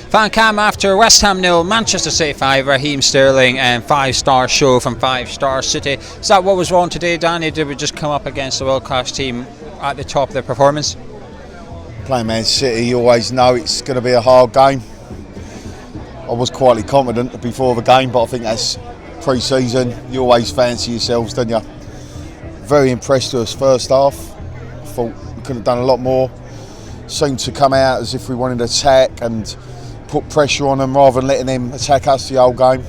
Fan cam after West Ham 0, Manchester City 5, Raheem Sterling and 5-star show from 5-star City. Is that what was wrong today, Danny? Did we just come up against a world-class team at the top of their performance? Playing Man City, you always know it's going to be a hard game. I was quietly confident before the game, but I think that's pre-season. You always fancy yourselves, don't you? Very impressed with us first half. I thought we could have done a lot more. Seemed to come out as if we wanted to attack and put pressure on them rather than letting them attack us the whole game.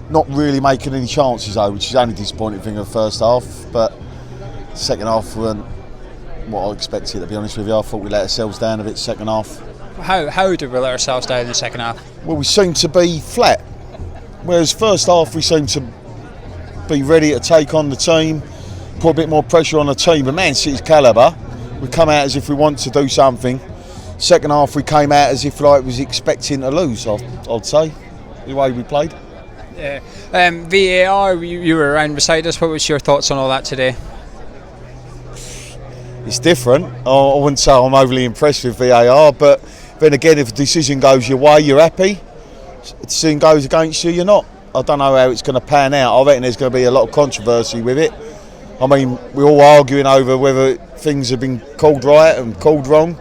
Not really making any chances though, which is the only disappointing thing of the first half. But second half weren't what I expected, to be honest with you. I thought we let ourselves down a bit second half. How did we let ourselves down in the second half? Well, we seemed to be flat. Whereas first half we seemed to be ready to take on the team, put a bit more pressure on the team. But Man City's calibre, we come out as if we want to do something. Second half we came out as if like was expecting to lose, I'd say, the way we played. Yeah. VAR, you were around beside us. What was your thoughts on all that today? It's different. I wouldn't say I'm overly impressed with VAR, but then again, if a decision goes your way, you're happy. If a decision goes against you, you're not. I don't know how it's going to pan out. I reckon there's going to be a lot of controversy with it. I mean, we're all arguing over whether things have been called right and called wrong.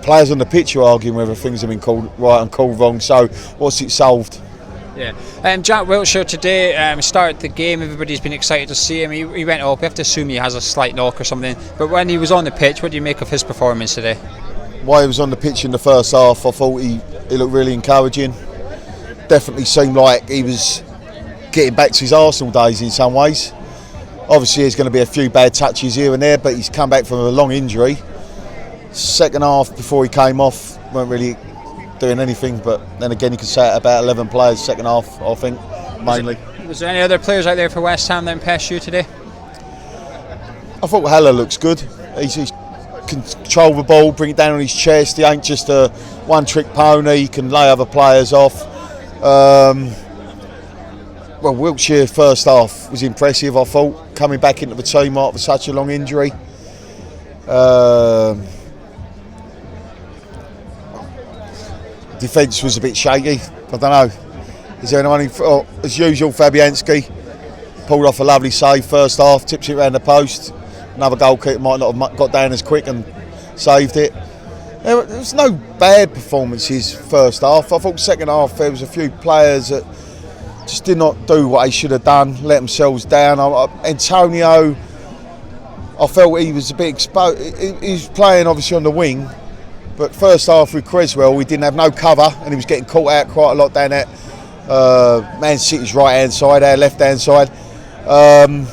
Players on the pitch are arguing whether things have been called right and called wrong. So, what's it solved? Yeah. Jack Wilshere today started the game. Everybody's been excited to see him. He went up. We have to assume he has a slight knock or something. But when he was on the pitch, what do you make of his performance today? While he was on the pitch in the first half, I thought he looked really encouraging. Definitely seemed like he was getting back to his Arsenal days in some ways. Obviously, there's going to be a few bad touches here and there, but he's come back from a long injury. Second half, before he came off, weren't really doing anything, but then again you could say it about 11 players second half, I think, mainly. Was there any other players out there for West Ham that impressed you today? I thought Haller looks good. He can control the ball, bring it down on his chest. He ain't just a one-trick pony. He can lay other players off. Well, Wilshere first half was impressive, I thought, coming back into the team after such a long injury. Defence was a bit shaky. I don't know. Is there anyone? As usual, Fabianski pulled off a lovely save first half, tips it around the post. Another goalkeeper might not have got down as quick and saved it. There was no bad performances first half. I thought second half there was a few players that just did not do what they should have done, let themselves down. Antonio, I felt he was a bit exposed. He was playing obviously on the wing. But first half with Creswell, we didn't have no cover and he was getting caught out quite a lot down at Man City's right-hand side, our left-hand side. And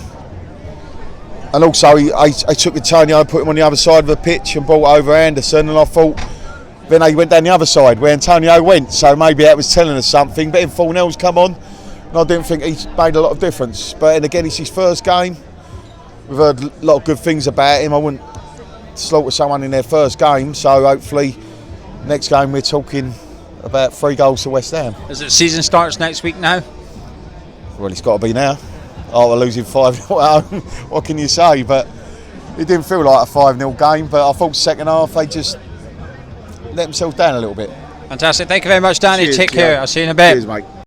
also, I took Antonio and put him on the other side of the pitch and brought over Anderson, and I thought then they went down the other side where Antonio went, so maybe that was telling us something. But then Fornell's come on, and I didn't think he made a lot of difference. But then again, it's his first game. We've heard a lot of good things about him. I wouldn't slaughter someone in their first game, so hopefully next game we're talking about 3 goals to West Ham. As the season starts next week now? Well, it's got to be now. Oh, we're losing 5-0 at home. What can you say? But it didn't feel like a 5-0 game, but I thought second half they just let themselves down a little bit. Fantastic. Thank you very much, Danny. Cheers, Take care. I'll see you in a bit. Cheers, mate.